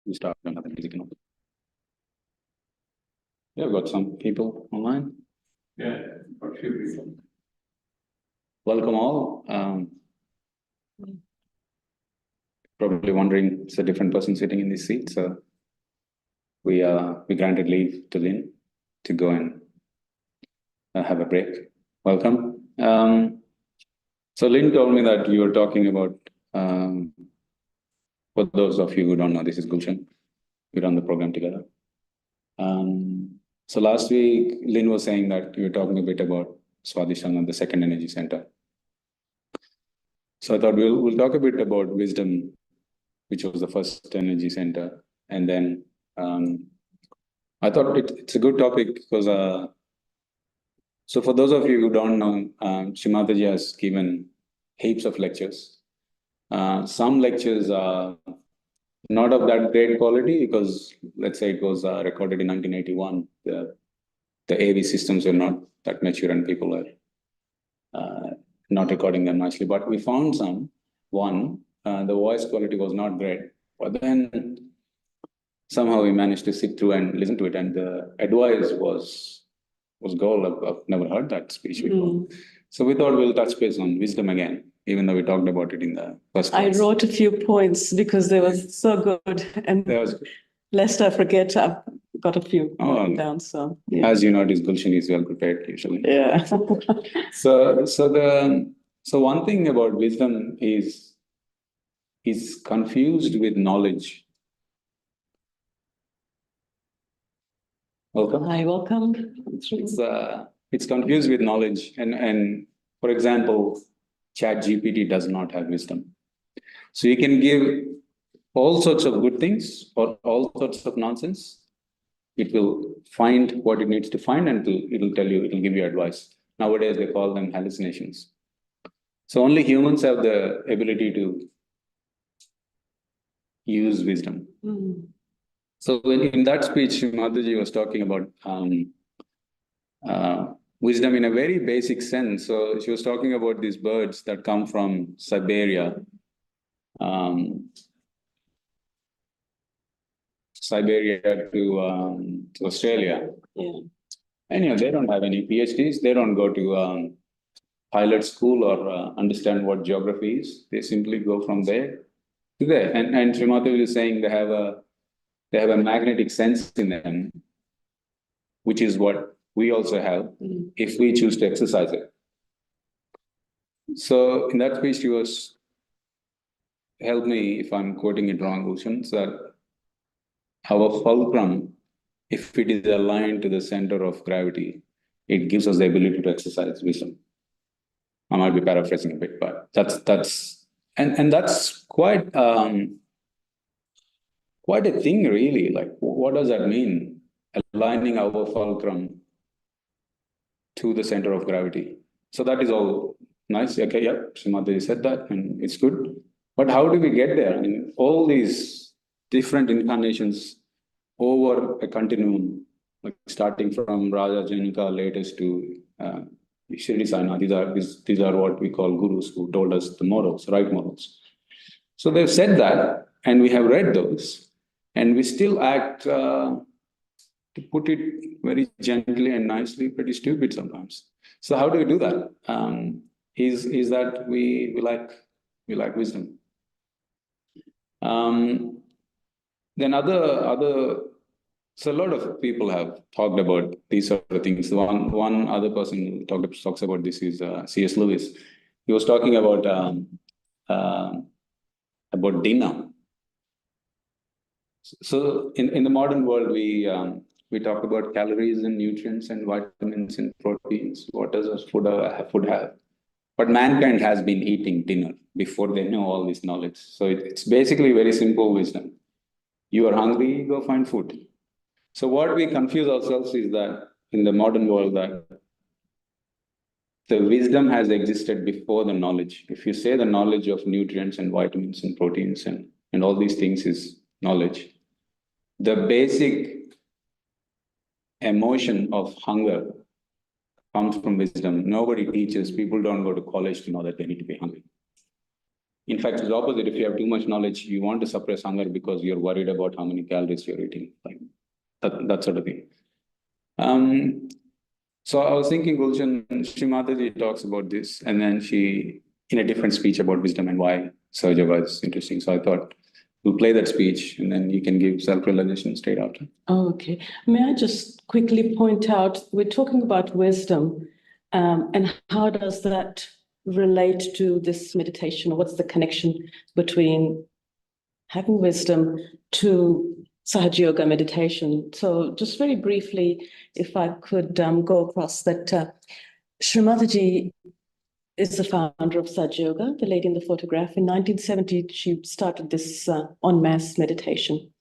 We start another music. Yeah, we've got some people online. Yeah, a few people. Welcome all. Probably wondering it's a different person sitting in this seat. So we granted leave to Lynn to go and have a break. Welcome. So Lynn told me that you were talking about, for those of you who don't know, this is Gulshan. We run the program together. So last week, Lynn was saying that you were talking a bit about Swadhisthana, the second energy center. So I thought we'll talk a bit about wisdom, which was the first energy center. And then I thought it's a good topic because, so for those of you who don't know, Shri Mataji has given heaps of lectures. Some lectures are not of that great quality because, let's say, it was recorded in 1981. The AV systems were not that mature and people were not recording them nicely. But we found the voice quality was not great. But then somehow we managed to sit through and listen to it. And the advice was gold. I've never heard that speech before. So we thought we'll touch base on wisdom again, even though we talked about it in the first class. I wrote a few points because they were so good. And lest I forget, I've got a few down. So yeah. As you notice, Gulshan is well prepared usually. Yeah. So one thing about wisdom is confused with knowledge. Welcome. Hi, welcome. It's confused with knowledge. And for example, ChatGPT does not have wisdom. So you can give all sorts of good things or all sorts of nonsense. It will find what it needs to find and it'll tell you, it'll give you advice. Nowadays, they call them hallucinations. So only humans have the ability to use wisdom. So in that speech, Mataji was talking about wisdom in a very basic sense. So she was talking about these birds that come from Siberia. Siberia to Australia. Yeah. And they don't have any PhDs. They don't go to pilot school or understand what geography is. They simply go from there to there. And Shri Mataji is saying they have a magnetic sense in them, which is what we also have if we choose to exercise it. So in that speech, she was, help me if I'm quoting it wrong, Gulshan, that our fulcrum, if it is aligned to the center of gravity, it gives us the ability to exercise wisdom. I might be paraphrasing a bit, but that's quite a thing, really. Like, what does that mean? Aligning our fulcrum to the center of gravity. So that is all nice. Okay, yeah, Shri Mataji said that, and it's good. But how do we get there? I mean, all these different incarnations over a continuum, like starting from Raja Janika latest to Shri Sana. These are what we call gurus who told us the morals, right morals. So they've said that, and we have read those, and we still act, to put it very gently and nicely, pretty stupid sometimes. So how do we do that? Is that we like wisdom. Then so a lot of people have talked about these sort of things. One other person who talks about this is C.S. Lewis. He was talking about dinner. So in the modern world, we talk about calories and nutrients and vitamins and proteins. What does food have? But mankind has been eating dinner before they know all this knowledge. So it's basically very simple wisdom. You are hungry, go find food. So what we confuse ourselves is that in the modern world, that the wisdom has existed before the knowledge. If you say the knowledge of nutrients and vitamins and proteins and all these things is knowledge, the basic emotion of hunger comes from wisdom. Nobody teaches. People don't go to college to know that they need to be hungry. In fact, it's the opposite. If you have too much knowledge, you want to suppress hunger because you're worried about how many calories you're eating, like that sort of thing. So I was thinking, Gulshan, Shri Mataji talks about this, and then she, in a different speech about wisdom and why Sahaja Yoga is interesting. So I thought we'll play that speech, and then you can give self-realization straight after. Oh, okay. May I just quickly point out, we're talking about wisdom, and how does that relate to this meditation? Or what's the connection between having wisdom to Sahaja Yoga meditation? So just very briefly, if I could go across that, Shri Mataji is the founder of Sahaja Yoga, the lady in the photograph. In 1970, she started this en masse meditation.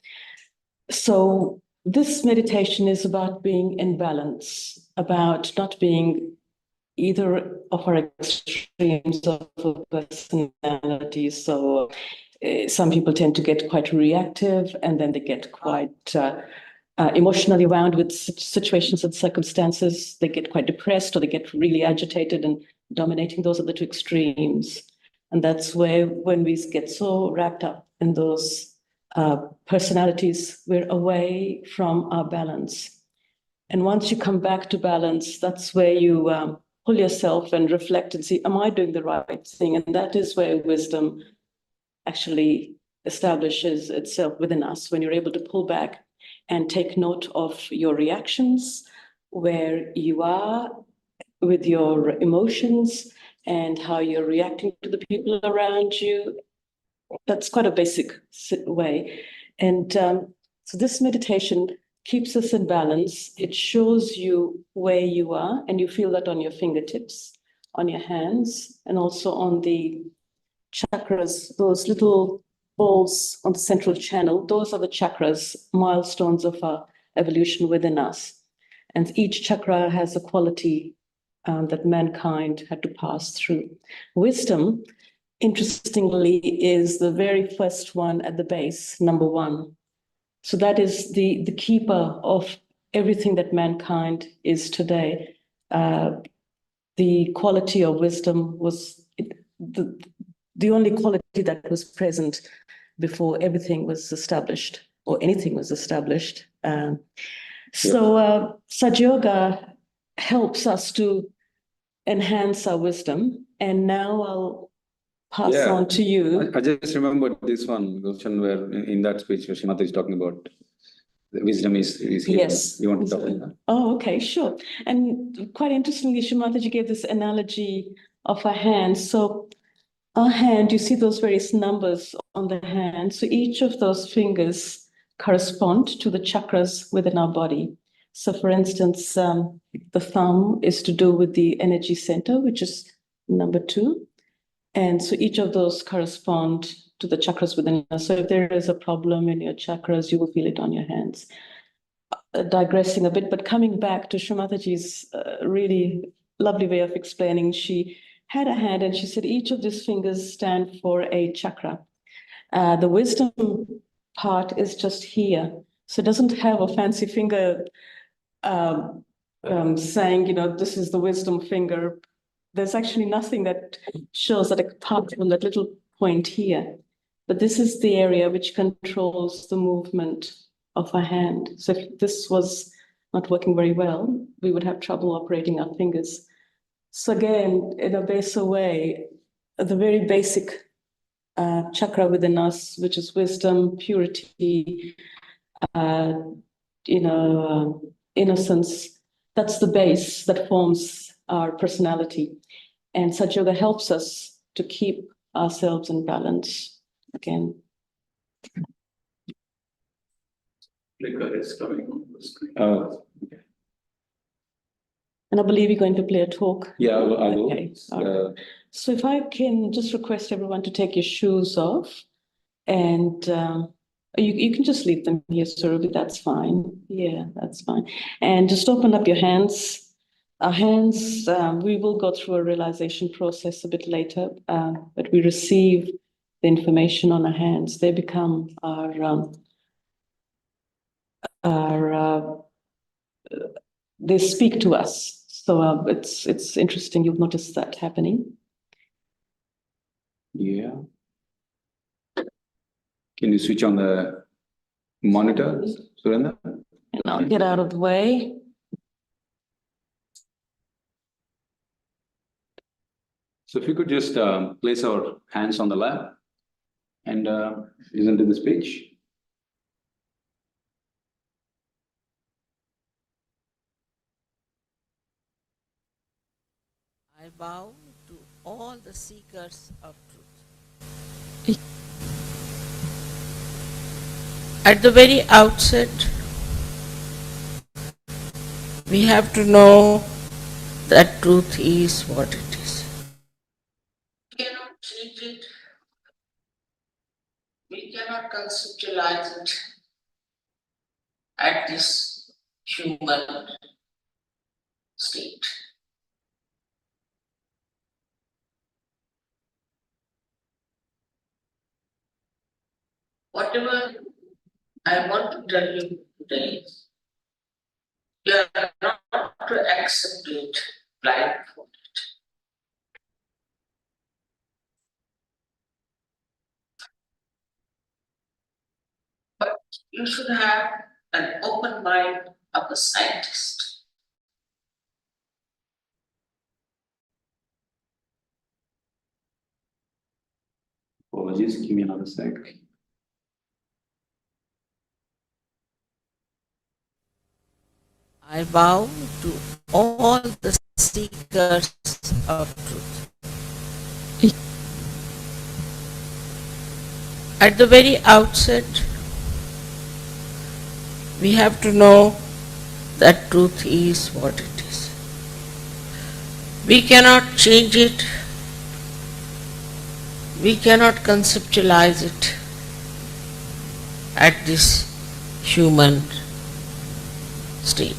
So this meditation is about being in balance, about not being either of our extremes of personality. So some people tend to get quite reactive, and then they get quite emotionally wound with situations and circumstances. They get quite depressed, or they get really agitated and dominating. Those are the two extremes. And that's where, when we get so wrapped up in those personalities, we're away from our balance. And once you come back to balance, that's where you pull yourself and reflect and see, am I doing the right thing? And that is where wisdom actually establishes itself within us, when you're able to pull back and take note of your reactions, where you are with your emotions and how you're reacting to the people around you. That's quite a basic way. And so this meditation keeps us in balance. It shows you where you are, and you feel that on your fingertips, on your hands, and also on the chakras, those little balls on the central channel. Those are the chakras, milestones of our evolution within us. And each chakra has a quality that mankind had to pass through. Wisdom, interestingly, is the very first one at the base, number one. So that is the keeper of everything that mankind is today. The quality of wisdom was the only quality that was present before everything was established, or anything was established. So Sahaja Yoga helps us to enhance our wisdom. And now I'll pass on to you. I just remembered this one, Gulshan, where in that speech, Shri Mataji is talking about the wisdom is here. Yes. You want to talk about that? Oh, okay, sure. And quite interestingly, Shri Mataji gave this analogy of a hand. So our hand, you see those various numbers on the hand. So each of those fingers correspond to the chakras within our body. So for instance, the thumb is to do with the energy center, which is number 2. And so each of those correspond to the chakras within us. So if there is a problem in your chakras, you will feel it on your hands. Digressing a bit, but coming back to Shri Mataji's really lovely way of explaining, she had a hand and she said each of these fingers stand for a chakra. The wisdom part is just here. So it doesn't have a fancy finger saying, you know, this is the wisdom finger. There's actually nothing that shows that apart from that little point here. But this is the area which controls the movement of our hand. So if this was not working very well, we would have trouble operating our fingers. So again, in a baser way, the very basic chakra within us, which is wisdom, purity, innocence, that's the base that forms our personality. And Sahaja Yoga helps us to keep ourselves in balance again. Flicker is coming on the screen. Oh, And I believe you're going to play a talk. yeah, I will. Okay. Right. So if I can just request everyone to take your shoes off, and you can just leave them here, Surubi, that's fine. Yeah, that's fine. And just open up your hands. Our hands, we will go through a realization process a bit later, but we receive the information on our hands. They become they speak to us. So it's interesting. You've noticed that happening. Yeah. Can you switch on the monitor, Surendra? And I'll get out of the way. So if you could just place our hands on the lap and listen to the speech. I bow to all the seekers of truth. At the very outset, we have to know that truth is what it is. We cannot change it. We cannot conceptualize it at this human state. Whatever I want to tell you today, you are not to accept it blindfolded. But you should have an open mind of a scientist. Apologies, give me another sec. I bow to all the seekers of truth. At the very outset, we have to know that truth is what it is. We cannot change it. We cannot conceptualize it at this human state.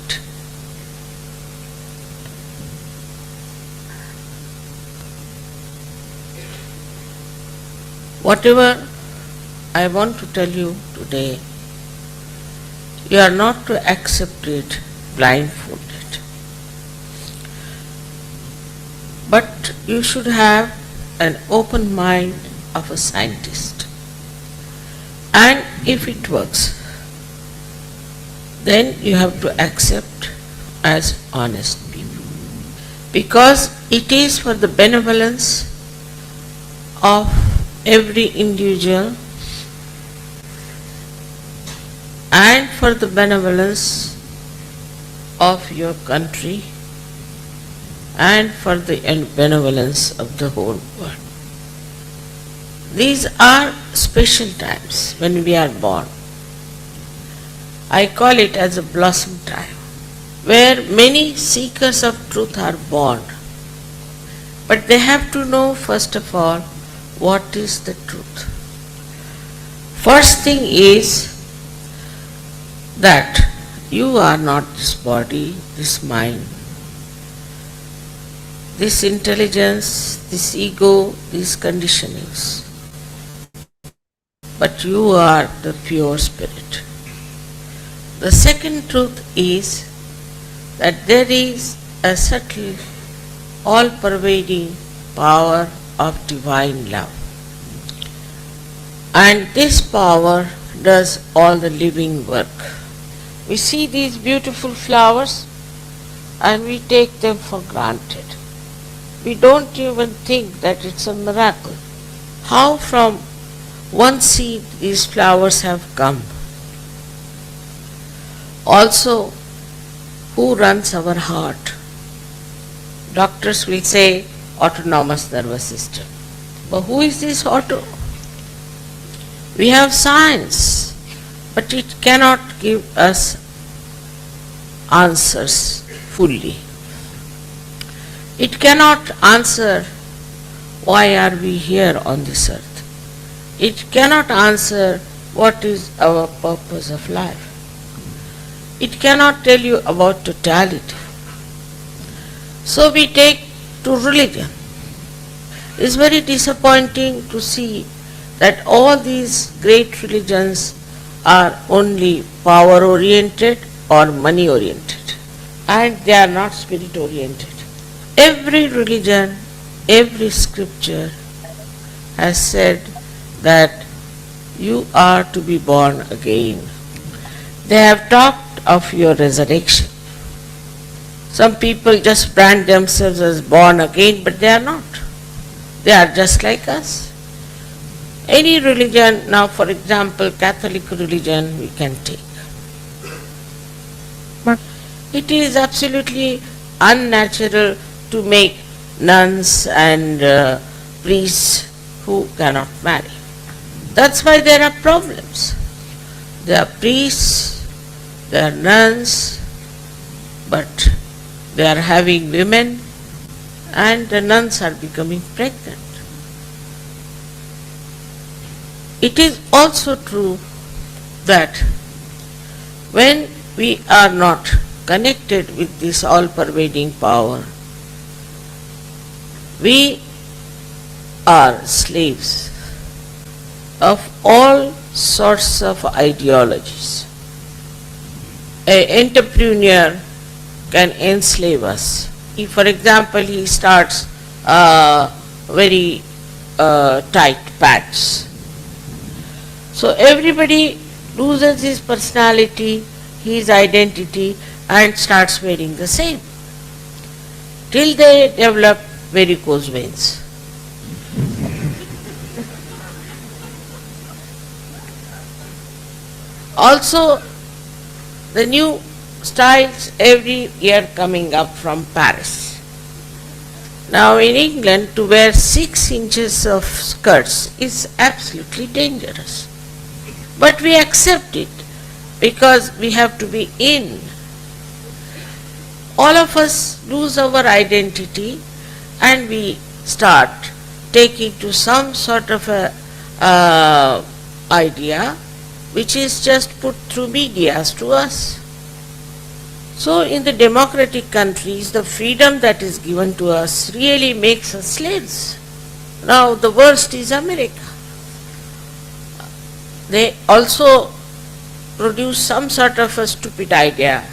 Whatever I want to tell you today, you are not to accept it blindfolded. But you should have an open mind of a scientist. And if it works, then you have to accept as honest people. Because it is for the benevolence of every individual and for the benevolence of your country and for the benevolence of the whole world. These are special times when we are born. I call it as a blossom time, where many seekers of truth are born. But they have to know first of all what is the truth. First thing is that you are not this body, this mind, this intelligence, this ego, these conditionings. But you are the pure spirit. The second truth is that there is a subtle, all-pervading power of divine love. And this power does all the living work. We see these beautiful flowers and we take them for granted. We don't even think that it's a miracle. How from one seed these flowers have come. Also, who runs our heart? Doctors will say autonomous nervous system. But who is this auto? We have science, but it cannot give us answers fully. It cannot answer why are we here on this earth. It cannot answer what is our purpose of life. It cannot tell you about totality. So we take to religion. It's very disappointing to see that all these great religions are only power oriented or money oriented, and they are not spirit oriented. Every religion, every scripture has said that you are to be born again. They have talked of your resurrection. Some people just brand themselves as born again, but they are not. They are just like us. Any religion, now for example, Catholic religion we can take. But it is absolutely unnatural to make nuns and priests who cannot marry. That's why there are problems. There are priests, there are nuns, but they are having women and the nuns are becoming pregnant. It is also true that when we are not connected with this all-pervading power, we are slaves of all sorts of ideologies. An entrepreneur can enslave us. If, for example, he starts very tight pants, so everybody loses his personality, his identity, and starts wearing the same, till they develop varicose veins. Also, the new styles every year coming up from Paris. Now in England, to wear 6 inches of skirts is absolutely dangerous. But we accept it because we have to be in. All of us lose our identity and we start taking to some sort of a idea which is just put through media to us. So in the democratic countries, the freedom that is given to us really makes us slaves. Now the worst is America. They also produce some sort of a stupid idea.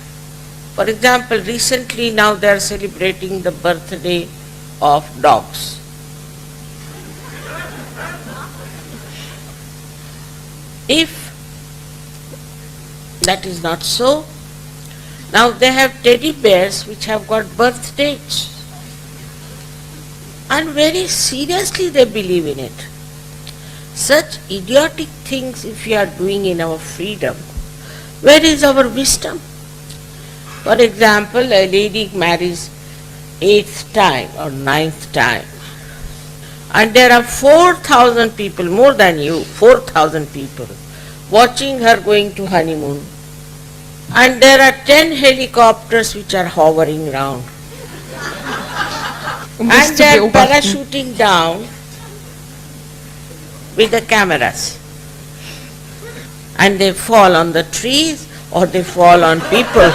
For example, recently now they are celebrating the birthday of dogs. If that is not so, now they have teddy bears which have got birth dates. And very seriously they believe in it. Such idiotic things if we are doing in our freedom, where is our wisdom? For example, a lady marries 8th time or 9th time, and there are 4,000 people, more than you, 4,000 people watching her going to honeymoon, and there are 10 helicopters which are hovering around, and they are parachuting down with the cameras, and they fall on the trees or they fall on people.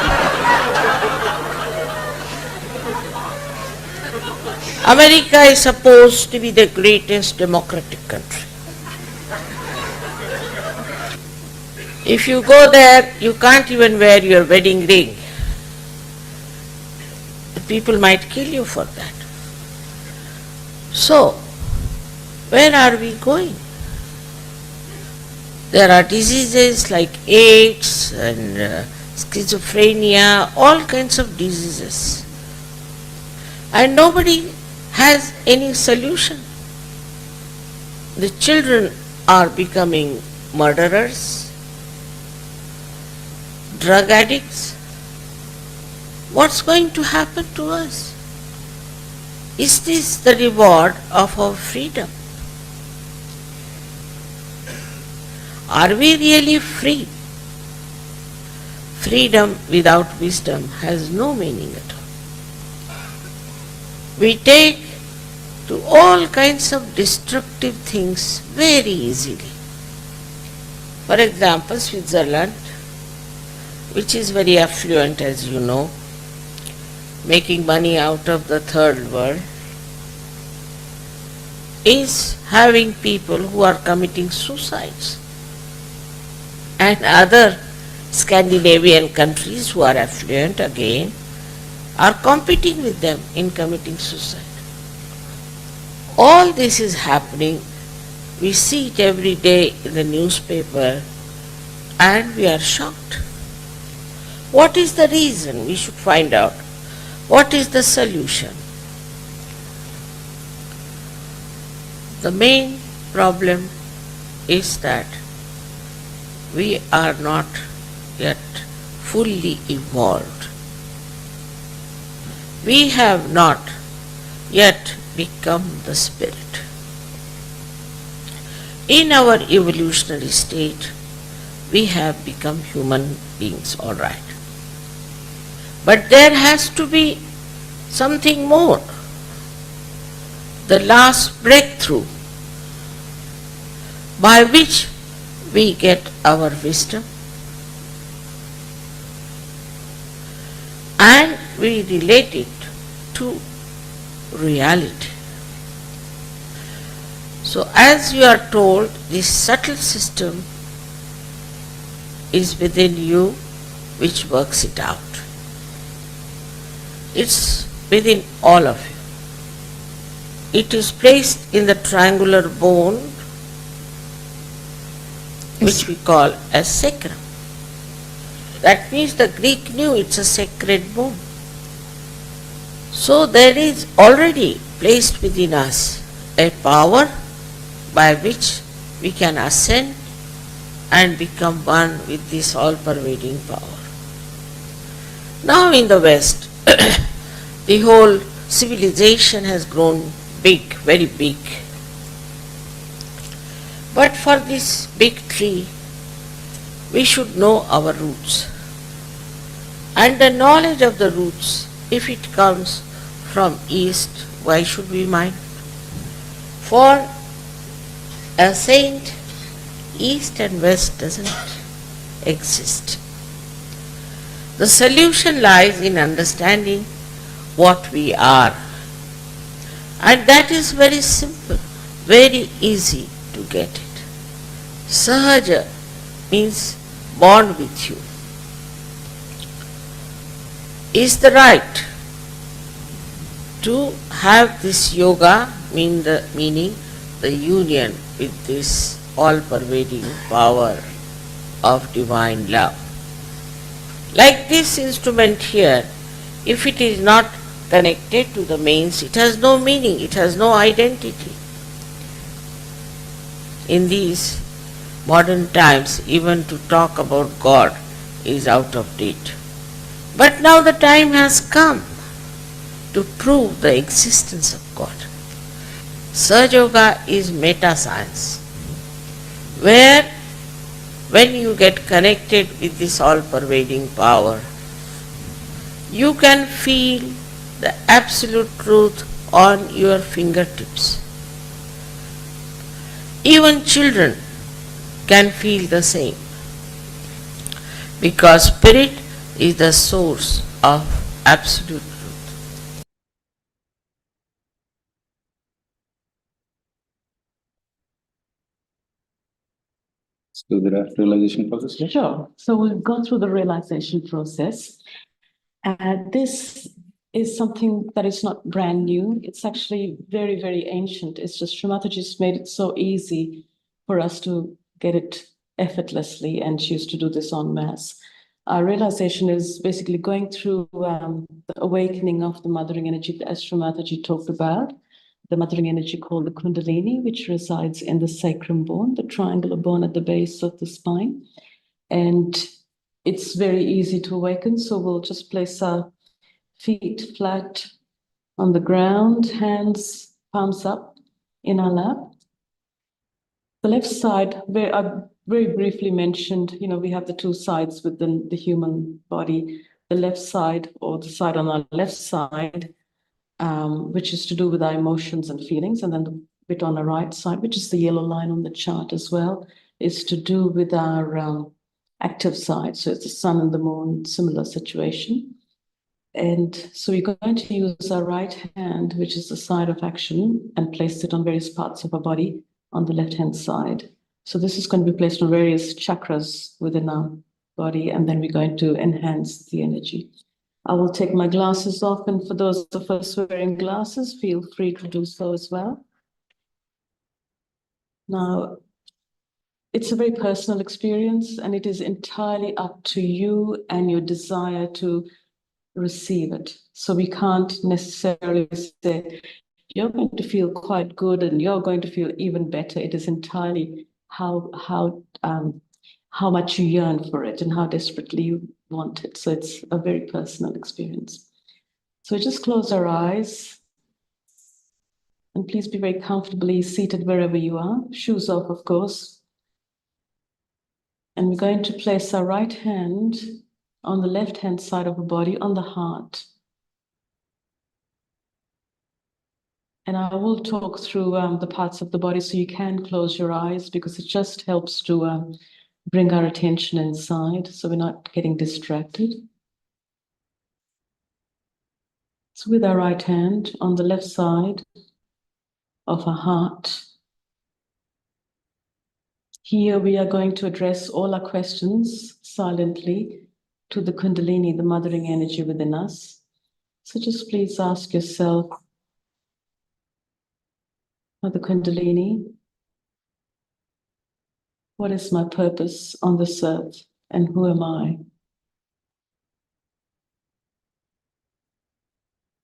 America is supposed to be the greatest democratic country. If you go there, you can't even wear your wedding ring. The people might kill you for that. So, where are we going? There are diseases like AIDS and schizophrenia, all kinds of diseases. And nobody has any solution. The children are becoming murderers, drug addicts. What's going to happen to us? Is this the reward of our freedom? Are we really free? Freedom without wisdom has no meaning at all. We take to all kinds of destructive things very easily. For example, Switzerland, which is very affluent as you know, making money out of the third world, is having people who are committing suicides. And other Scandinavian countries who are affluent again are competing with them in committing suicide. All this is happening We see it every day in the newspaper and we are shocked. What is the reason? We should find out. What is the solution? The main problem is that we are not yet fully evolved. We have not yet become the spirit. In our evolutionary state, we have become human beings, all right. But there has to be something more. The last breakthrough by which we get our wisdom and we relate it to reality. So as you are told, this subtle system is within you which works it out. It's within all of you. It is placed in the triangular bone which we call as sacrum. That means the Greek knew it's a sacred bone. So there is already placed within us a power by which we can ascend and become one with this all-pervading power. Now in the West, the whole civilization has grown big, very big. But for this big tree, we should know our roots. And the knowledge of the roots, if it comes from East, why should we mind? For a saint, East and West doesn't exist. The solution lies in understanding what we are. And that is very simple, very easy to get it. Sahaja means born with you. Is the right to have this yoga meaning the union with this all-pervading power of divine love. Like this instrument here, if it is not connected to the mains, it has no meaning, it has no identity. In these modern times, even to talk about God is out of date. But now the time has come to prove the existence of God. Sahaja Yoga is meta-science, where when you get connected with this all-pervading power, you can feel the absolute truth on your fingertips. Even children can feel the same, because spirit is the source of absolute truth. So the realization process. Sure. So we've gone through the realization process. This is something that is not brand new. It's actually very, very ancient. It's just Shri Mataji's made it so easy for us to get it effortlessly, and she used to do this en masse. Our realization is basically going through the awakening of the mothering energy, as Shri Mataji talked about, the mothering energy called the Kundalini, which resides in the sacrum bone, the triangular bone at the base of the spine. And it's very easy to awaken, so we'll just place our feet flat on the ground, hands, palms up in our lap. The left side, where I very briefly mentioned, we have the two sides within the human body. The left side, or the side on our left side, which is to do with our emotions and feelings, and then the bit on the right side, which is the yellow line on the chart as well, is to do with our active side. So it's the sun and the moon, similar situation. And so we're going to use our right hand, which is the side of action, and place it on various parts of our body on the left-hand side. So this is going to be placed on various chakras within our body, and then we're going to enhance the energy. I will take my glasses off, and for those of us wearing glasses, feel free to do so as well. Now, it's a very personal experience, and it is entirely up to you and your desire to receive it. So we can't necessarily say, you're going to feel quite good and you're going to feel even better. It is entirely how much you yearn for it and how desperately you want it. So it's a very personal experience. So just close our eyes. And please be very comfortably seated wherever you are, shoes off, of course. And we're going to place our right hand on the left-hand side of the body, on the heart. And I will talk through the parts of the body so you can close your eyes, because it just helps to bring our attention inside so we're not getting distracted. So with our right hand on the left side of our heart, here we are going to address all our questions silently to the Kundalini, the mothering energy within us. So just please ask yourself, Mother Kundalini, what is my purpose on this earth and who am I?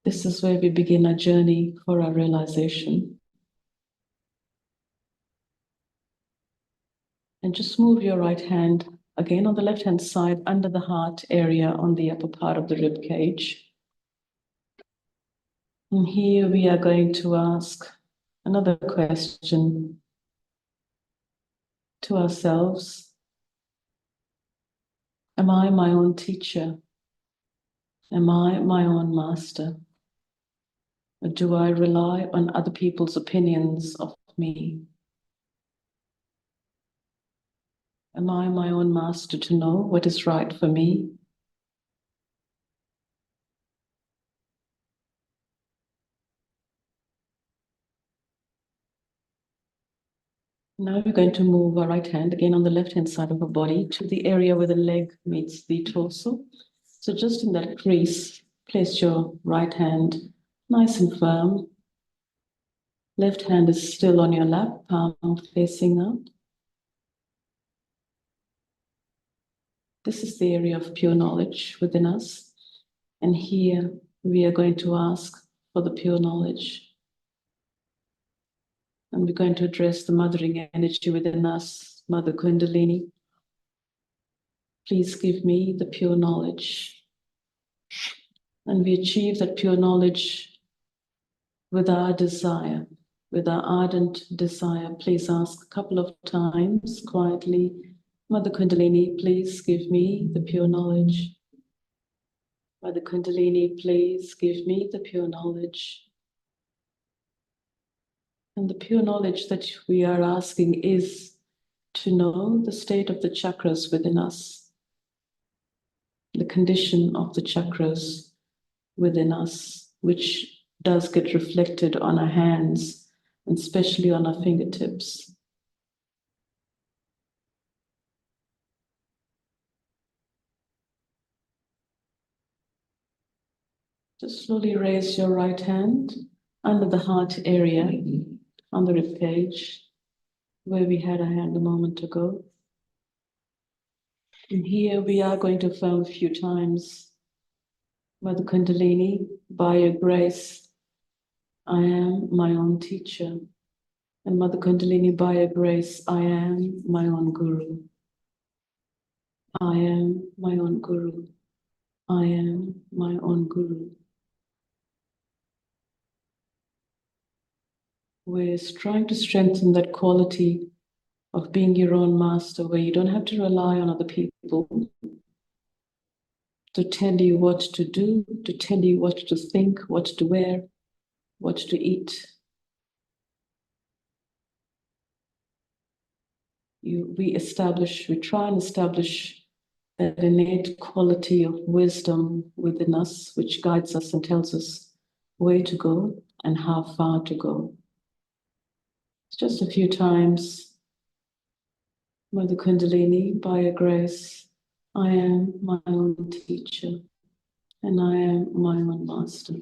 This is where we begin our journey for our realization. And just move your right hand again on the left-hand side under the heart area on the upper part of the rib cage. And here we are going to ask another question to ourselves. Am I my own teacher? Am I my own master? Or do I rely on other people's opinions of me? Am I my own master to know what is right for me? Now we're going to move our right hand again on the left-hand side of our body to the area where the leg meets the torso. So just in that crease, place your right hand nice and firm. Left hand is still on your lap, palm facing up. This is the area of pure knowledge within us. And here we are going to ask for the pure knowledge. And we're going to address the mothering energy within us, Mother Kundalini. Please give me the pure knowledge. And we achieve that pure knowledge with our desire, with our ardent desire. Please ask a couple of times quietly, Mother Kundalini, please give me the pure knowledge. Mother Kundalini, please give me the pure knowledge. And the pure knowledge that we are asking is to know the state of the chakras within us, the condition of the chakras within us, which does get reflected on our hands, and especially on our fingertips. Just slowly raise your right hand under the heart area on the rib cage, where we had our hand a moment ago. And here we are going to affirm a few times. Mother Kundalini, by your grace, I am my own teacher. And Mother Kundalini, by your grace, I am my own guru. I am my own guru. I am my own guru. We're trying to strengthen that quality of being your own master, where you don't have to rely on other people to tell you what to do, to tell you what to think, what to wear, what to eat. We try and establish that innate quality of wisdom within us, which guides us and tells us where to go and how far to go. It's just a few times. Mother Kundalini, by your grace, I am my own teacher and I am my own master.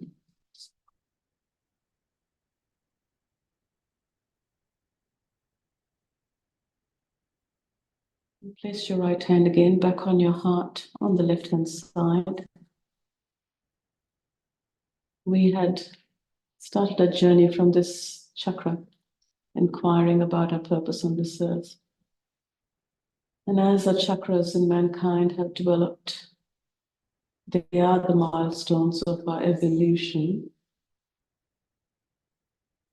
Place your right hand again back on your heart on the left-hand side. We had started a journey from this chakra, inquiring about our purpose on this earth. And as our chakras in mankind have developed, they are the milestones of our evolution.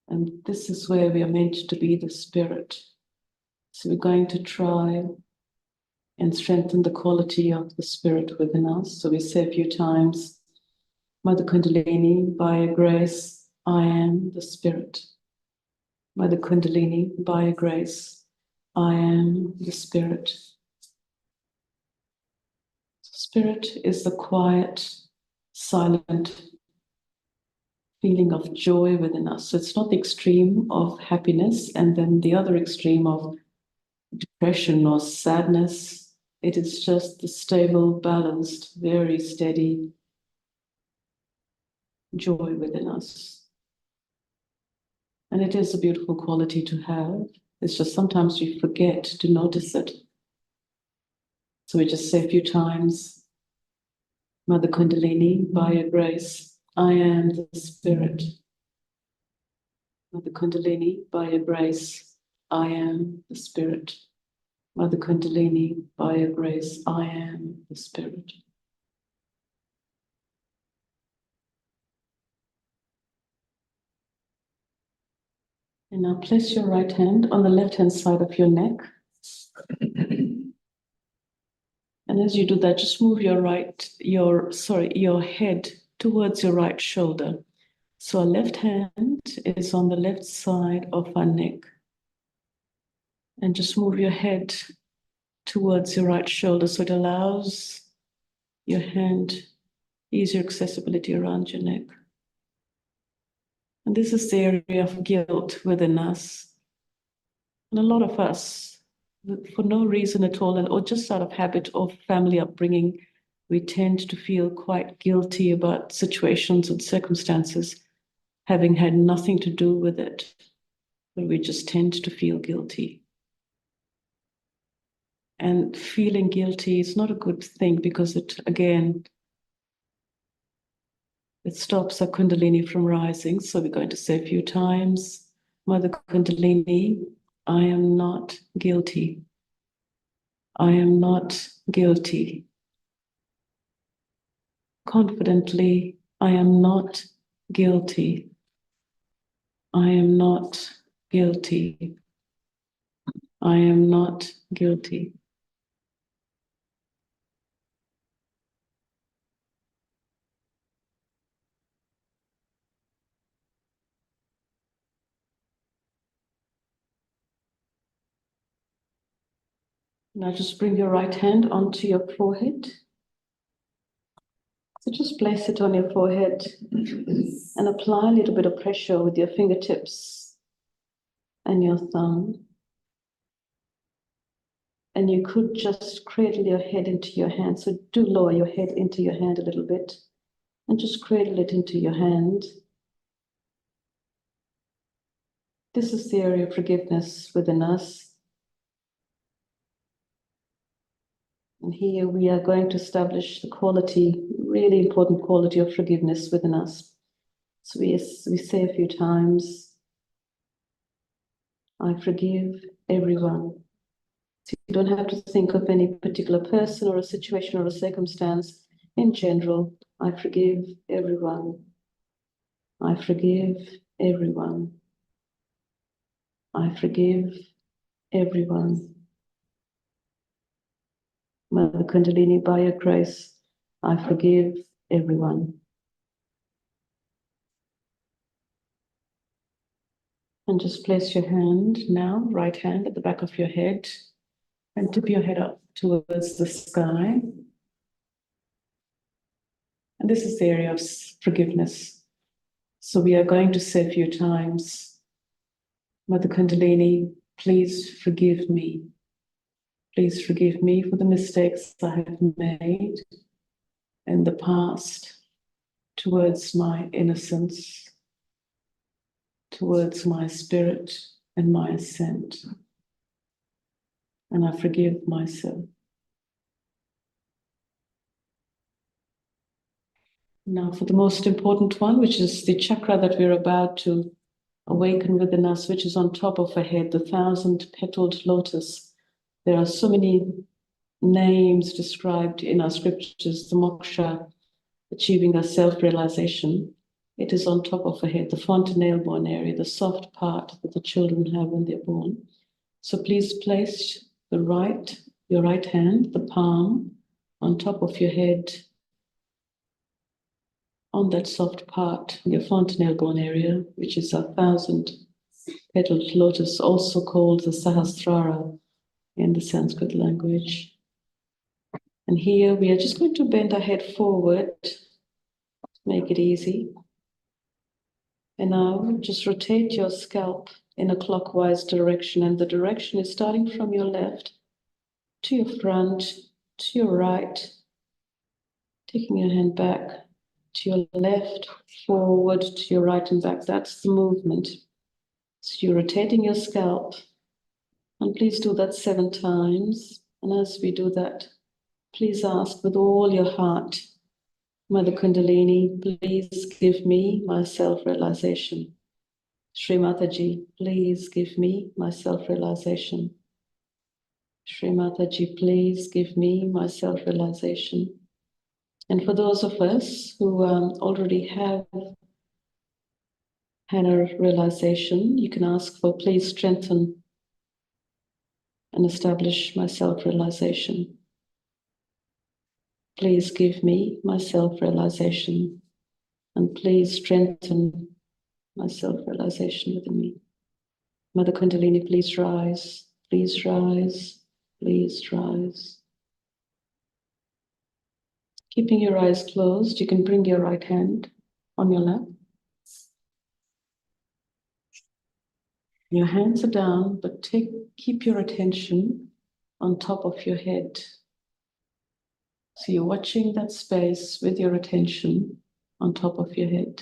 And this is where we are meant to be the spirit. So we're going to try and strengthen the quality of the spirit within us. So we say a few times, Mother Kundalini, by your grace, I am the spirit. Mother Kundalini, by your grace, I am the spirit. Spirit is the quiet, silent feeling of joy within us. So it's not the extreme of happiness and then the other extreme of depression or sadness. It is just the stable, balanced, very steady joy within us. And it is a beautiful quality to have. It's just sometimes we forget to notice it. So we just say a few times, Mother Kundalini, by your grace, I am the spirit. Mother Kundalini, by your grace, I am the spirit. Mother Kundalini, by your grace, I am the spirit. And now place your right hand on the left-hand side of your neck. And as you do that, just move your head towards your right shoulder. So our left hand is on the left side of our neck. And just move your head towards your right shoulder so it allows your hand easier accessibility around your neck. And this is the area of guilt within us. And a lot of us, for no reason at all, or just out of habit or family upbringing, we tend to feel quite guilty about situations and circumstances having had nothing to do with it, but we just tend to feel guilty. And feeling guilty is not a good thing because it stops our Kundalini from rising. So we're going to say a few times, Mother Kundalini, I am not guilty. I am not guilty. Confidently, I am not guilty. I am not guilty. I am not guilty. Now just bring your right hand onto your forehead. So just place it on your forehead and apply a little bit of pressure with your fingertips and your thumb. And you could just cradle your head into your hand. So do lower your head into your hand a little bit and just cradle it into your hand. This is the area of forgiveness within us. And here we are going to establish the quality, really important quality of forgiveness within us. So we say a few times, I forgive everyone. So you don't have to think of any particular person or a situation or a circumstance. In general, I forgive everyone. I forgive everyone. I forgive everyone. Mother Kundalini, by your grace, I forgive everyone. And just place your hand now, right hand at the back of your head, and tip your head up towards the sky. And this is the area of forgiveness. So we are going to say a few times, Mother Kundalini, please forgive me. Please forgive me for the mistakes I have made in the past towards my innocence, towards my spirit and my ascent. and I forgive myself. Now for the most important one, which is the chakra that we're about to awaken within us, which is on top of our head, the 1,000-petaled lotus. There are so many names described in our scriptures, the moksha, achieving our self-realization. It is on top of our head, the fontanelle bone area, the soft part that the children have when they're born. So please place your right hand, the palm, on top of your head, on that soft part, your fontanelle bone area, which is a 1,000-petaled lotus, also called the Sahasrara in the Sanskrit language. And here we are just going to bend our head forward, make it easy. And now just rotate your scalp in a clockwise direction, and the direction is starting from your left to your front, to your right, taking your hand back to your left, forward, to your right and back. That's the movement. So you're rotating your scalp, and please do that 7 times. And as we do that, please ask with all your heart, Mother Kundalini, please give me my self-realization. Shri Mataji, please give me my self-realization. Shri Mataji, please give me my self-realization. And for those of us who already have had a realization, you can ask for, please strengthen and establish my self-realization. Please give me my self-realization, and please strengthen my self-realization within me. Mother Kundalini, please rise, please rise, please rise. Keeping your eyes closed, you can bring your right hand on your lap. Your hands are down, but keep your attention on top of your head. So you're watching that space with your attention on top of your head.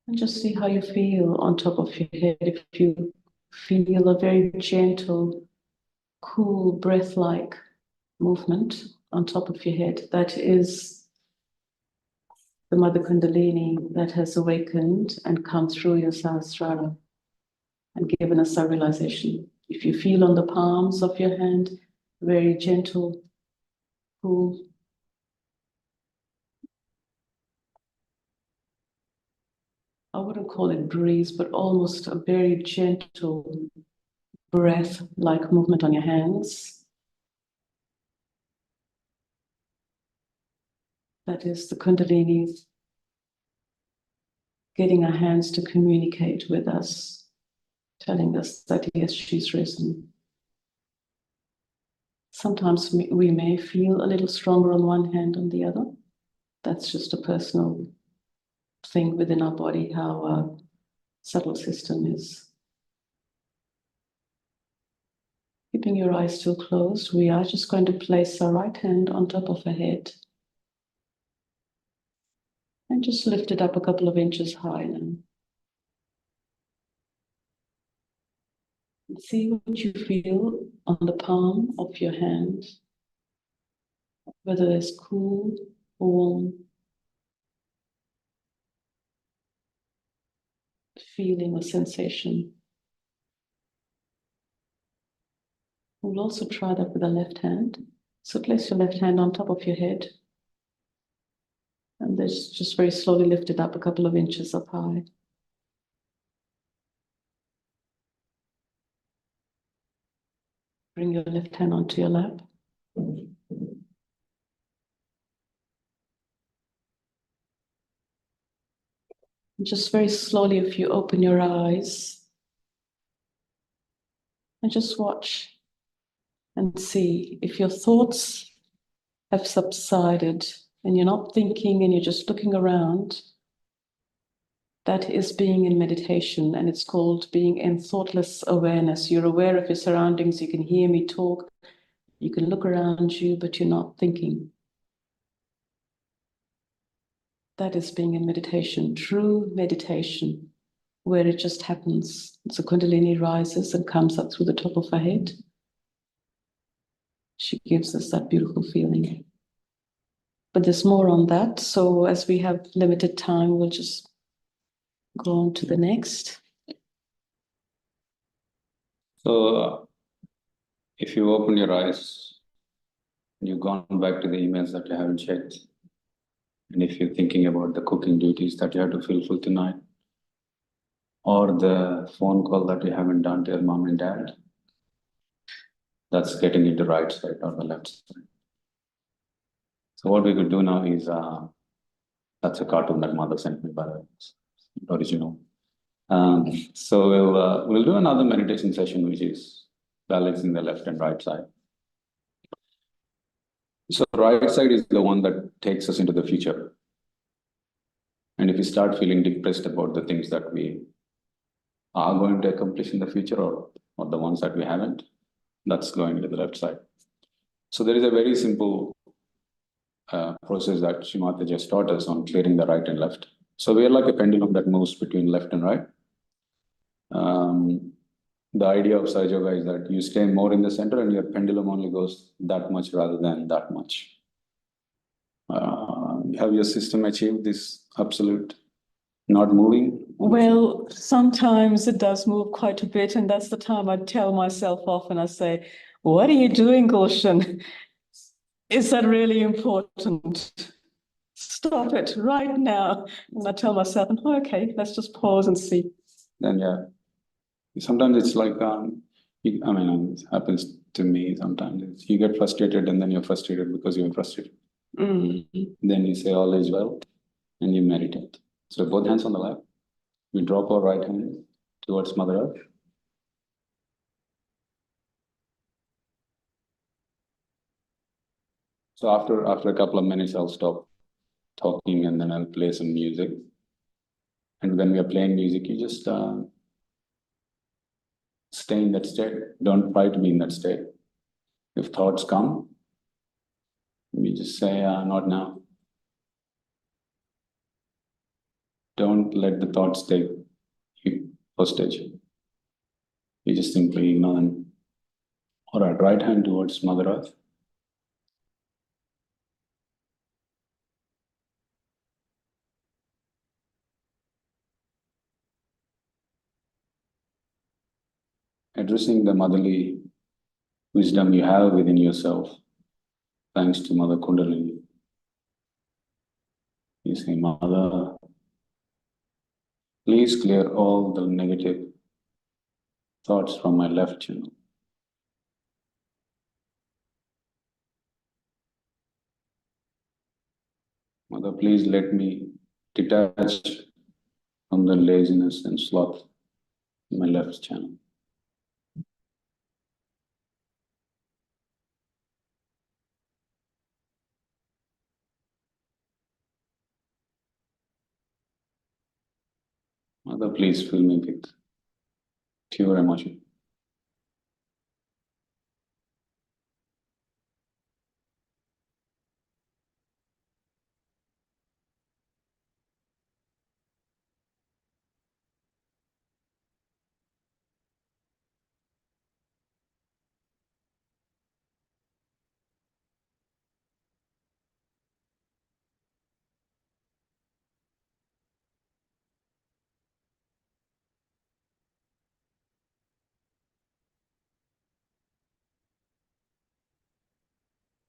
And just see how you feel on top of your head. If you feel a very gentle, cool, breath-like movement on top of your head, that is the Mother Kundalini that has awakened and come through your Sahasrara and given us our realization. If you feel on the palms of your hand, very gentle, cool, I wouldn't call it breeze, but almost a very gentle breath-like movement on your hands. That is the Kundalini getting our hands to communicate with us, telling us that yes, she's risen. Sometimes we may feel a little stronger on one hand than the other. That's just a personal thing within our body, how our subtle system is. Keeping your eyes still closed, we are just going to place our right hand on top of our head and just lift it up a couple of inches high now. And see what you feel on the palm of your hand, whether it's cool or warm, feeling or sensation. We'll also try that with the left hand. So place your left hand on top of your head and just very slowly lift it up a couple of inches up high. Bring your left hand onto your lap. And just very slowly, if you open your eyes and just watch and see if your thoughts have subsided and you're not thinking and you're just looking around. That is being in meditation, and it's called being in thoughtless awareness. You're aware of your surroundings, you can hear me talk, You can look around you, but you're not thinking. That is being in meditation, true meditation, where it just happens. So Kundalini rises and comes up through the top of her head. She gives us that beautiful feeling. But there's more on that. So as we have limited time, we'll just go on to the next. So if you open your eyes, you've gone back to the emails that you haven't checked, and if you're thinking about the cooking duties that you have to fulfill tonight, or the phone call that you haven't done to your mom and dad, that's getting into the right side or the left side. So what we could do now is, that's a cartoon that mother sent me, by the way, original. So we'll do another meditation session, which is balancing the left and right side. So the right side is the one that takes us into the future. And if we start feeling depressed about the things that we are going to accomplish in the future, or the ones that we haven't, that's going to the left side. So there is a very simple process that Shri Mataji just taught us on clearing the right and left. So we are like a pendulum that moves between left and right. The idea of Sahaja Yoga is that you stay more in the center and your pendulum only goes that much rather than that much. Have your system achieved this absolute not moving? Well, sometimes it does move quite a bit, and that's the time I tell myself off and I say, what are you doing, Gulshan? Is that really important? Stop it right now. And I tell myself, okay, let's just pause and see. Then yeah, sometimes it's like, it happens to me sometimes. You get frustrated and then you're frustrated because you're frustrated. Then you say all is well and you meditate. So both hands on the lap. We drop our right hand towards Mother Earth. So after a couple of minutes, I'll stop talking and then I'll play some music. And when we are playing music, you just stay in that state. Don't try to be in that state. If thoughts come, we just say, not now. Don't let the thoughts take you hostage. You just simply ignore them. All right, right hand towards Mother Earth. Addressing the motherly wisdom you have within yourself, thanks to Mother Kundalini. You say, Mother, please clear all the negative thoughts from my left channel. Mother, please let me detach from the laziness and sloth in my left channel. Mother, please fill me with pure emotion.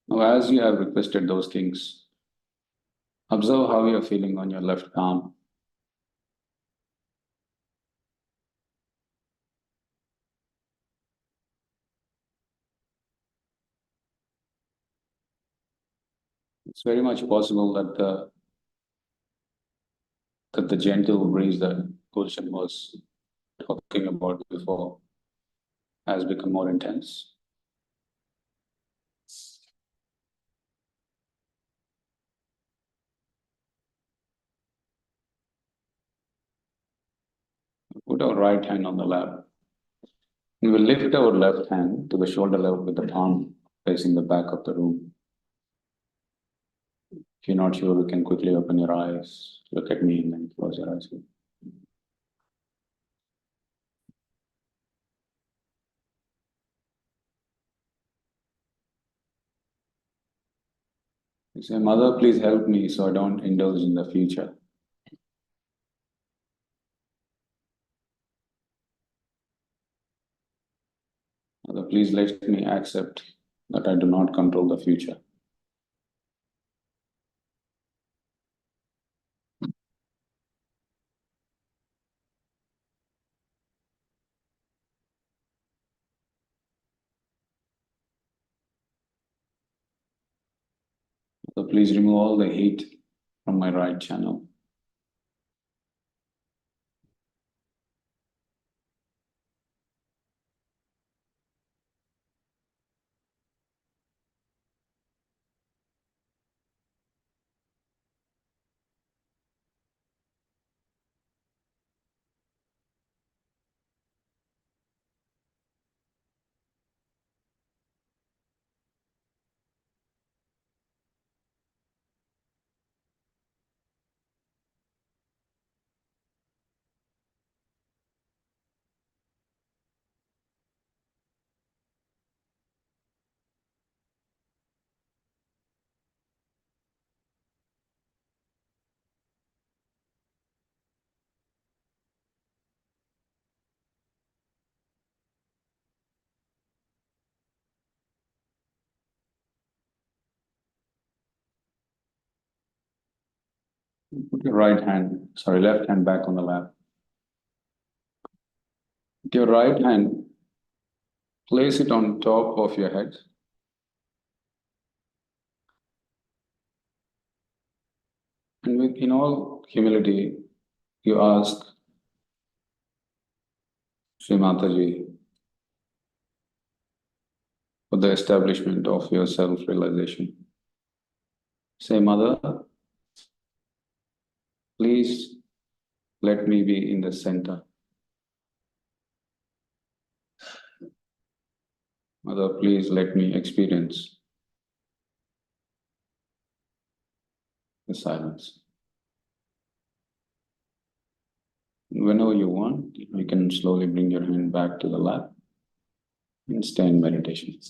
Now, as you have requested those things, observe how you are feeling on your left arm. It's very much possible that the gentle breeze that Gulshan was talking about before has become more intense. Put our right hand on the lap. We will lift our left hand to the shoulder level with the palm facing the back of the room. If you're not sure, you can quickly open your eyes, look at me, and then close your eyes. You say, Mother, please help me so I don't indulge in the future. Mother, please let me accept that I do not control the future. So please remove all the hate from my right channel. Put your left hand back on the lap. With your right hand, place it on top of your head. And in all humility, you ask Shri Mataji for the establishment of your self-realization. Say, Mother, please let me be in the center. Mother, please let me experience the silence. Whenever you want, you can slowly bring your hand back to the lap and stay in meditation.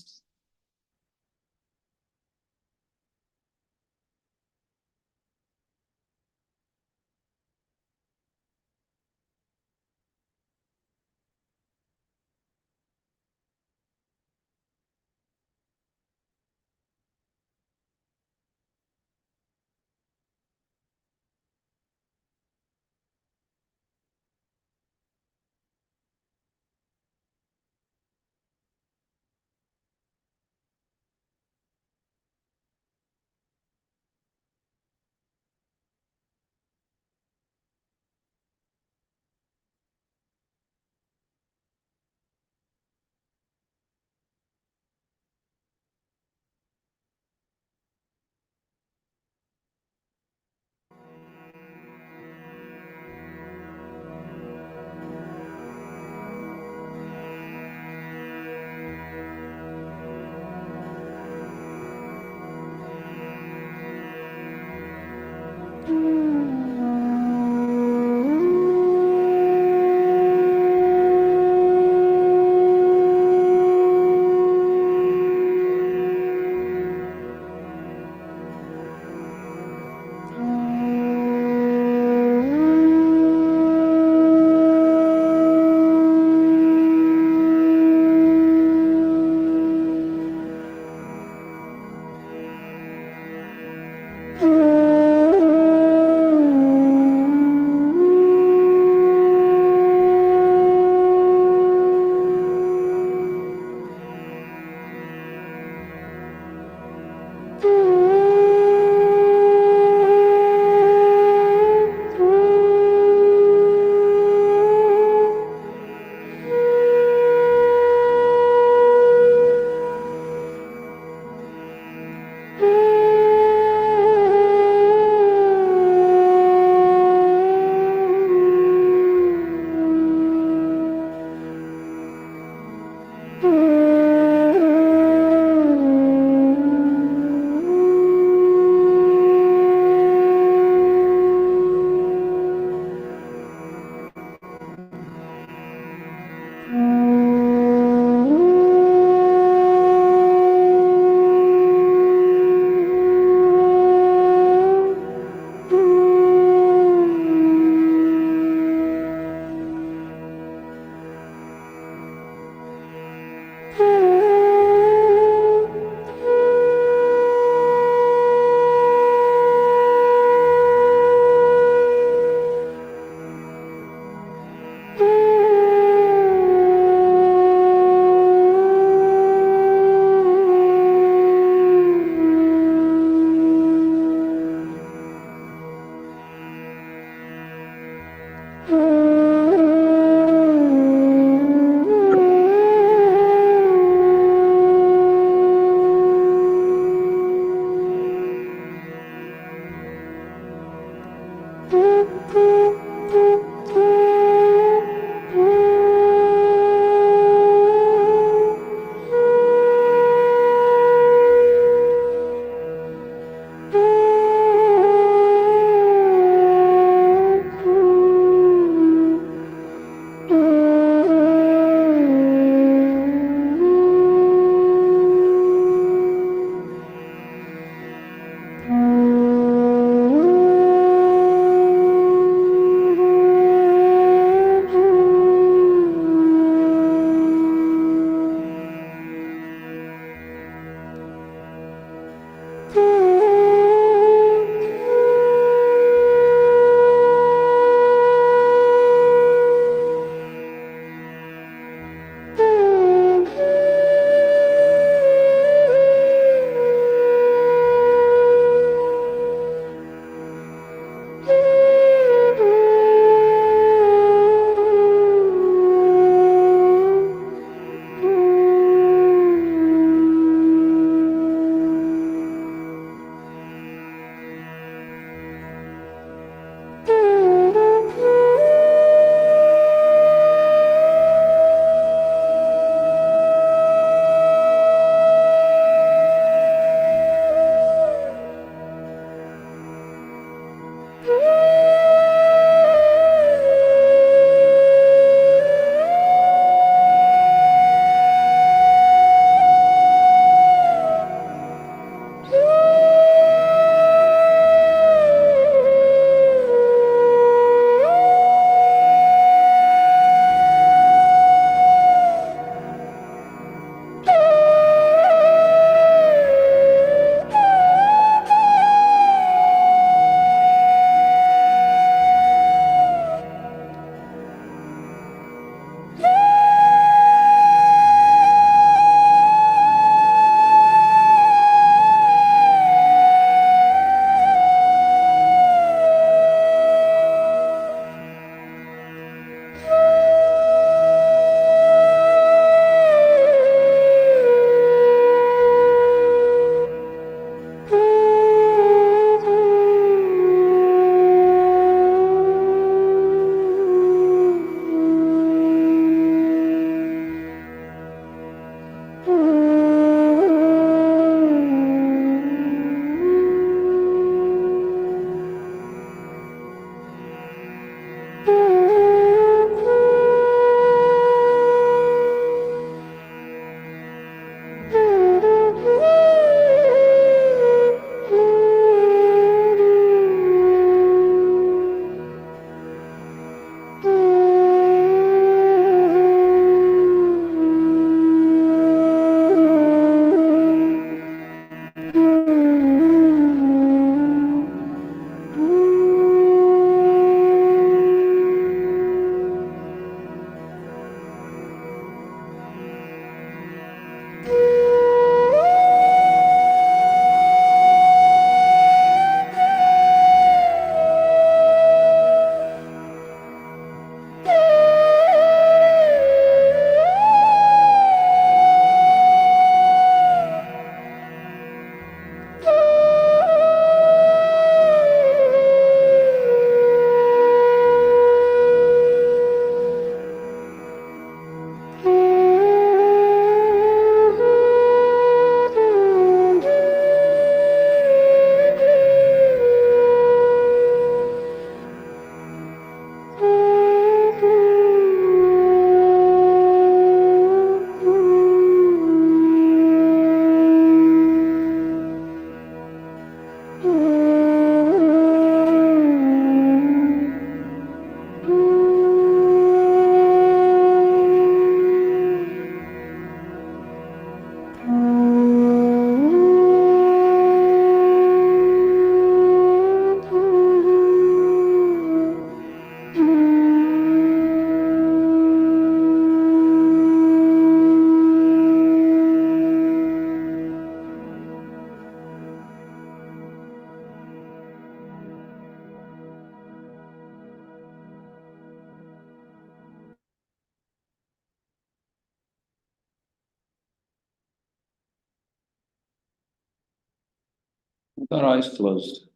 With our eyes closed,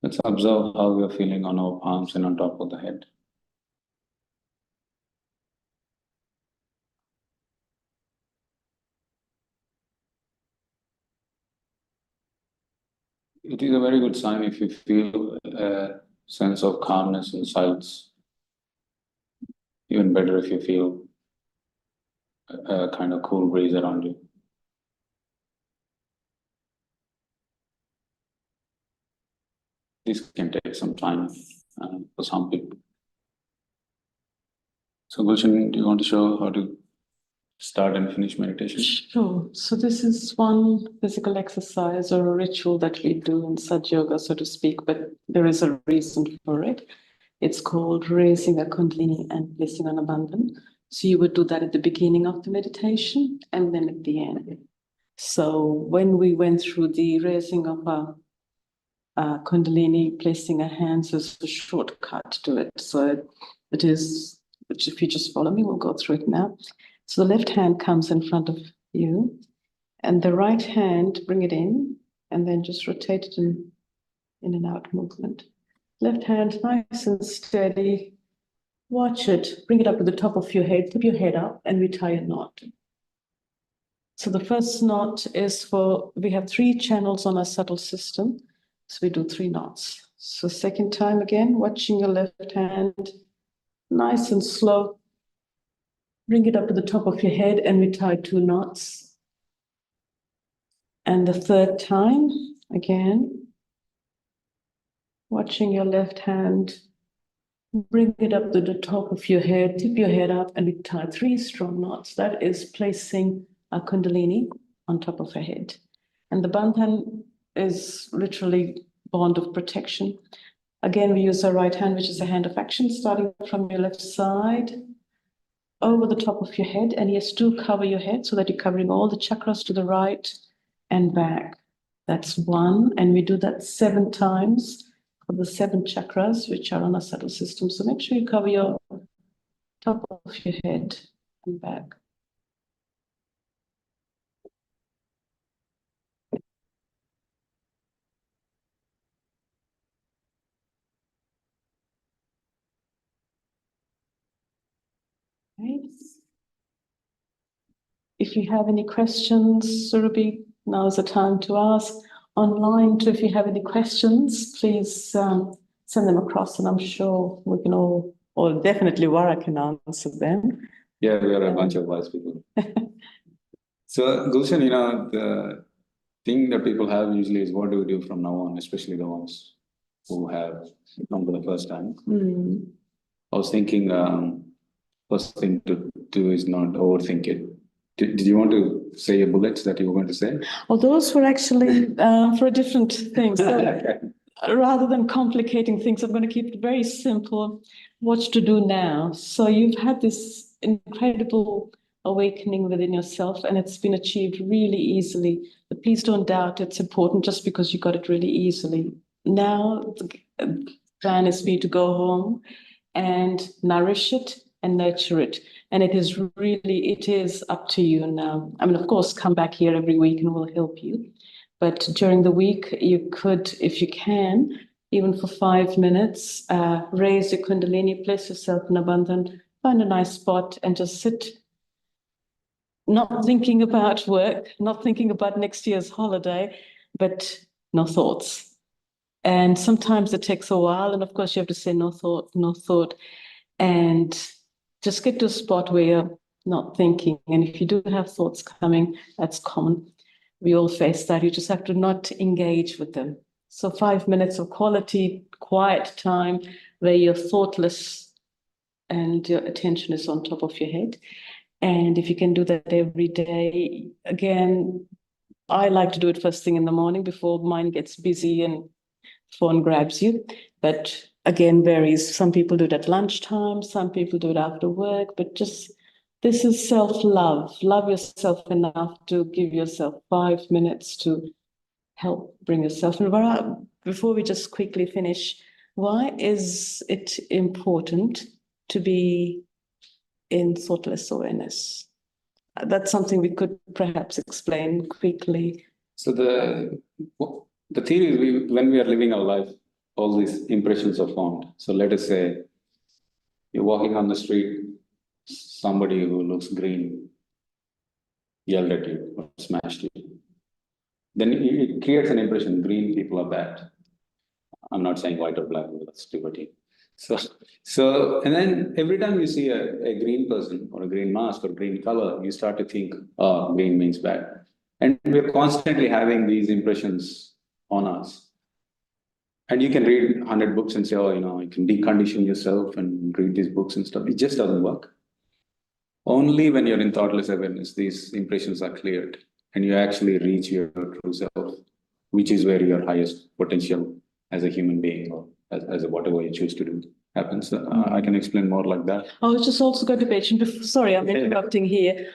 let's observe how we are feeling on our palms and on top of the head. It is a very good sign if you feel a sense of calmness and silence. Even better if you feel a kind of cool breeze around you. This can take some time for some people. So, Gulshan, do you want to show how to start and finish meditation? Sure. So this is one physical exercise or a ritual that we do in Sahaja Yoga, so to speak, but there is a reason for it. It's called raising a Kundalini and placing an Bandhan. So you would do that at the beginning of the meditation and then at the end. So when we went through the raising of a Kundalini, placing our hands is a shortcut to it. So it is, which if you just follow me, we'll go through it now. So the left hand comes in front of you, and the right hand, bring it in, and then just rotate it in and out movement. Left hand, nice and steady. Watch it. Bring it up to the top of your head. Keep your head up, and we tie a knot. So the first knot is for, we have 3 channels on our subtle system. So we do 3 knots. So second time again, watching your left hand, nice and slow. Bring it up to the top of your head, and we tie 2 knots. And the third time, again, watching your left hand, bring it up to the top of your head, tip your head up, and we tie 3 strong knots. That is placing a Kundalini on top of her head. And the Bandhan is literally bond of protection. Again, we use our right hand, which is a hand of action, starting from your left side, over the top of your head. And yes, do cover your head so that you're covering all the chakras to the right and back. That's 1. And we do that 7 times for the 7 chakras, which are on our subtle system. So make sure you cover your top of your head and back. Okay. If you have any questions, Surabhi, now is the time to ask. Online too, if you have any questions, please send them across, and I'm sure we can all, or definitely Vara can answer them. Yeah, we are a bunch of wise people. So, Gulshan, the thing that people have usually is, what do we do from now on, especially the ones who have come for the first time. I was thinking, first thing to do is not overthink it. Did you want to say your bullets that you were going to say? Oh, those were actually for different things. So, rather than complicating things, I'm going to keep it very simple. What to do now? So you've had this incredible awakening within yourself, and it's been achieved really easily. But please don't doubt it's important just because you got it really easily. Now the plan is for you to go home and nourish it and nurture it. And it is up to you now. I mean, of course, come back here every week and we'll help you. But during the week, you could, if you can, even for 5 minutes, raise your Kundalini, place yourself in a bandhan, find a nice spot and just sit, not thinking about work, not thinking about next year's holiday, but no thoughts. And sometimes it takes a while. And of course, you have to say no thought. And just get to a spot where you're not thinking. And if you do have thoughts coming, that's common. We all face that. You just have to not engage with them. So 5 minutes of quality, quiet time where you're thoughtless and your attention is on top of your head. And if you can do that every day, again, I like to do it first thing in the morning before mind gets busy and phone grabs you. But again, varies. Some people do it at lunchtime, some people do it after work, but just this is self-love. Love yourself enough to give yourself 5 minutes to help bring yourself. And before we just quickly finish, why is it important to be in thoughtless awareness? That's something we could perhaps explain quickly. So the theory is when we are living our life, all these impressions are formed. So let us say you're walking on the street, somebody who looks green yelled at you or smashed you. Then it creates an impression, green people are bad. I'm not saying white or black, that's stupidity. And then every time you see a green person or a green mask or green color, you start to think, oh, green means bad. And we're constantly having these impressions on us. And you can read 100 books and say, oh, you can decondition yourself and read these books and stuff. It just doesn't work. Only when you're in thoughtless awareness, these impressions are cleared and you actually reach your true self, which is where your highest potential as a human being or as a whatever you choose to do happens. I can explain more like that. I was just also going to mention, sorry, I'm interrupting here.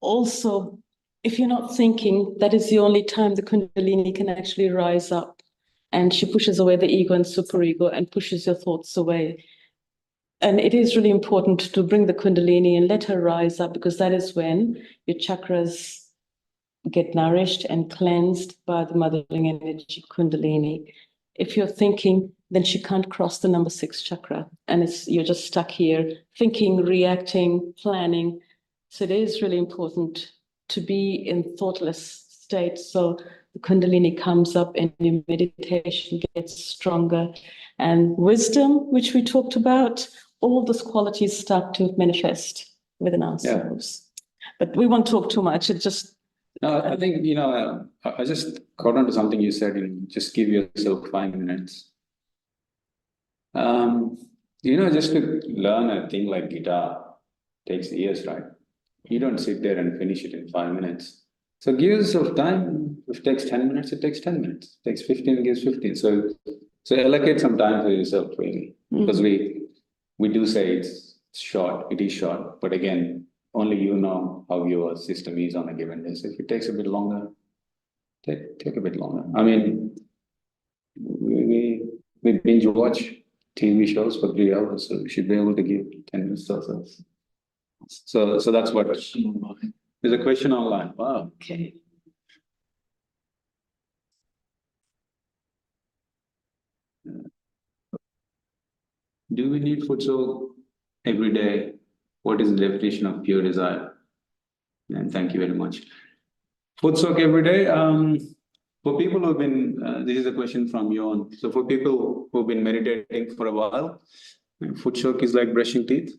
Also, if you're not thinking, that is the only time the Kundalini can actually rise up. And she pushes away the ego and superego and pushes your thoughts away. And it is really important to bring the Kundalini and let her rise up, because that is when your chakras get nourished and cleansed by the mothering energy Kundalini. If you're thinking, then she can't cross the number 6 chakra, and you're just stuck here thinking, reacting, planning. So it is really important to be in thoughtless state, so the Kundalini comes up and your meditation gets stronger, and wisdom, which we talked about, all those qualities start to manifest within ourselves. But we won't talk too much. It just No, I think, I just caught on to something you said, just give yourself 5 minutes. Just to learn a thing like guitar takes years, right? You don't sit there and finish it in 5 minutes. So give yourself time. If it takes 10 minutes, it takes 10 minutes. It takes 15, it gives 15. So allocate some time for yourself, really. Because we do say it's short, it is short, but again, only you know how your system is on a given day. So if it takes a bit longer, take a bit longer. I mean, we binge watch TV shows for 3 hours, so we should be able to give 10 minutes to ourselves. So that's what. There's a question online. Wow. okay. Do we need food soul every day? What is the definition of pure desire? And thank you very much. Food soak every day. For people who've been, this is a question from Yon. So for people who've been meditating for a while, food soak is like brushing teeth.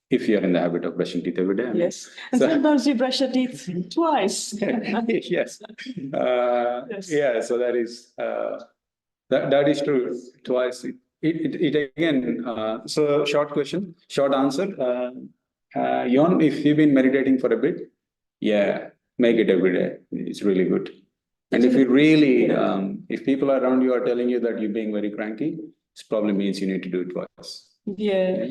If you're in the habit of brushing teeth every day. Yes. And sometimes you brush your teeth twice. Yes. Yeah, so that is that is true. Twice. It again, so short question, short answer. Yon, if you've been meditating for a bit, yeah, make it every day. It's really good. And if you really, if people around you are telling you that you're being very cranky, it probably means you need to do it twice. Yeah,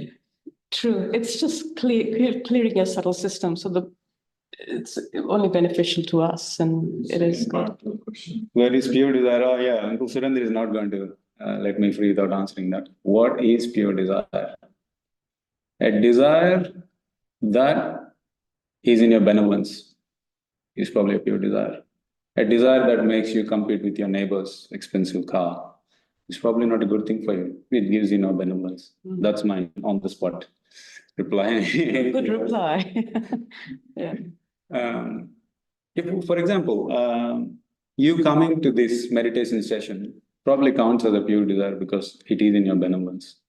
true. It's just clearing your subtle system, so it's only beneficial to us, and it is good. Where is pure desire? Oh, yeah, Uncle Surendra is not going to let me free without answering that. What is pure desire? A desire that is in your benevolence is probably a pure desire. A desire that makes you compete with your neighbor's expensive car is probably not a good thing for you. It gives you no benevolence. That's my on-the-spot reply. Good reply. Yeah. If, for example, you coming to this meditation session probably counts as a pure desire because it is in your benevolence.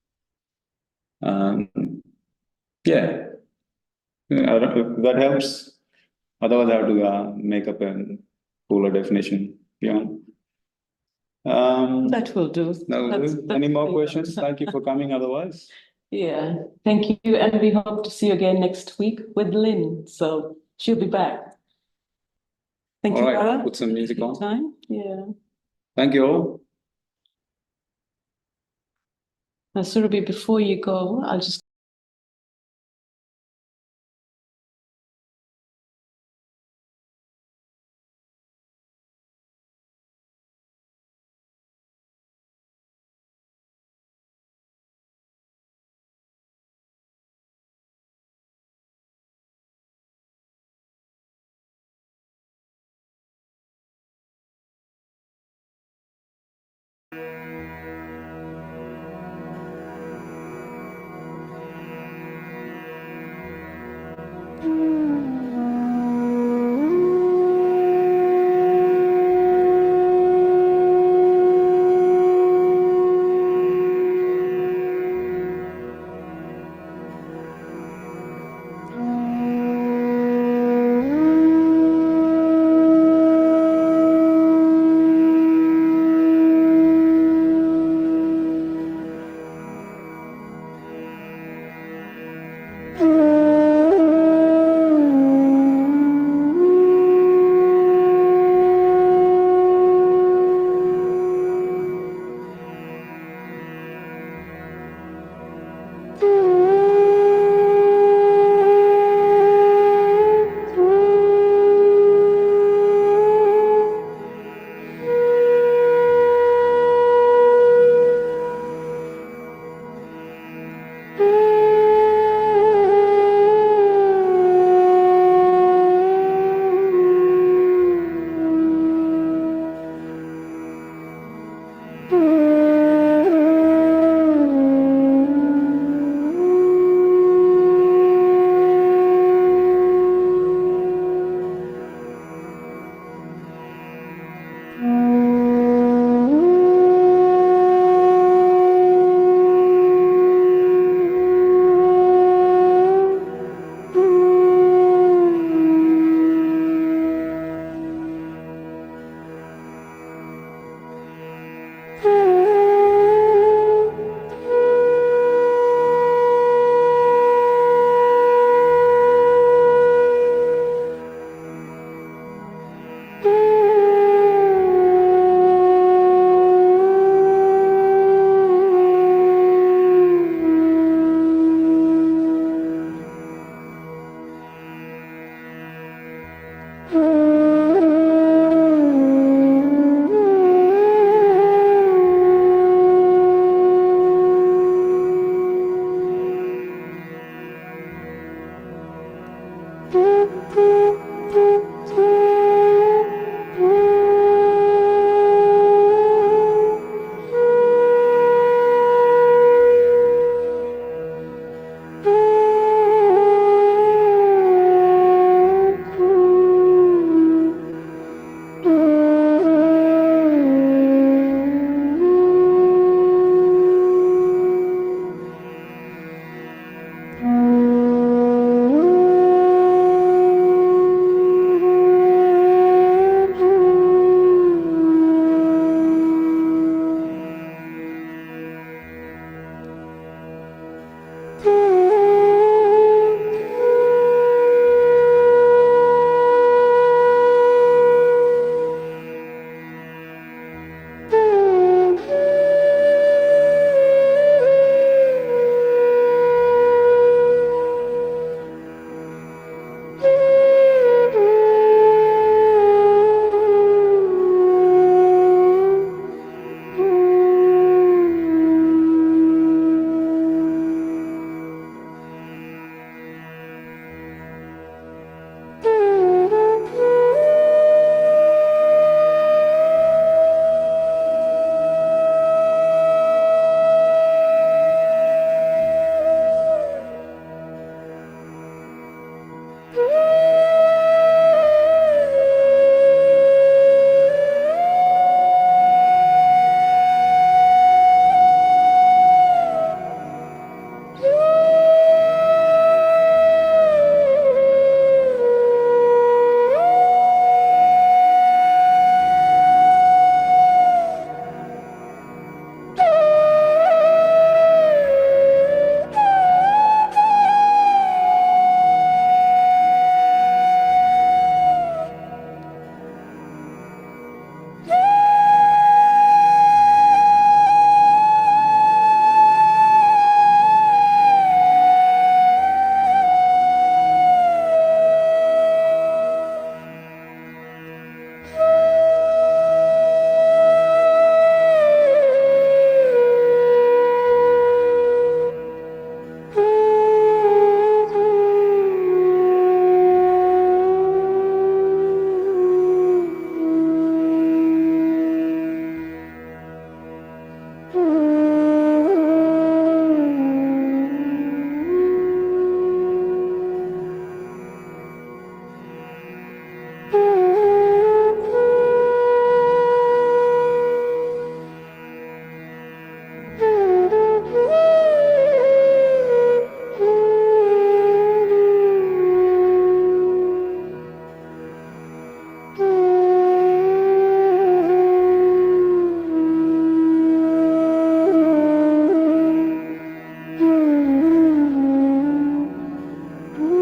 Yeah, that helps. Otherwise, I have to make up a cooler definition. Yeah. That will do. Any more questions? Thank you for coming. Otherwise. Yeah, thank you. And we hope to see you again next week with Lynn. So she'll be back. Thank you, Rara. Put some music on. Time. Yeah. Thank you all. Now, Surabhi, before you go, I'll just you.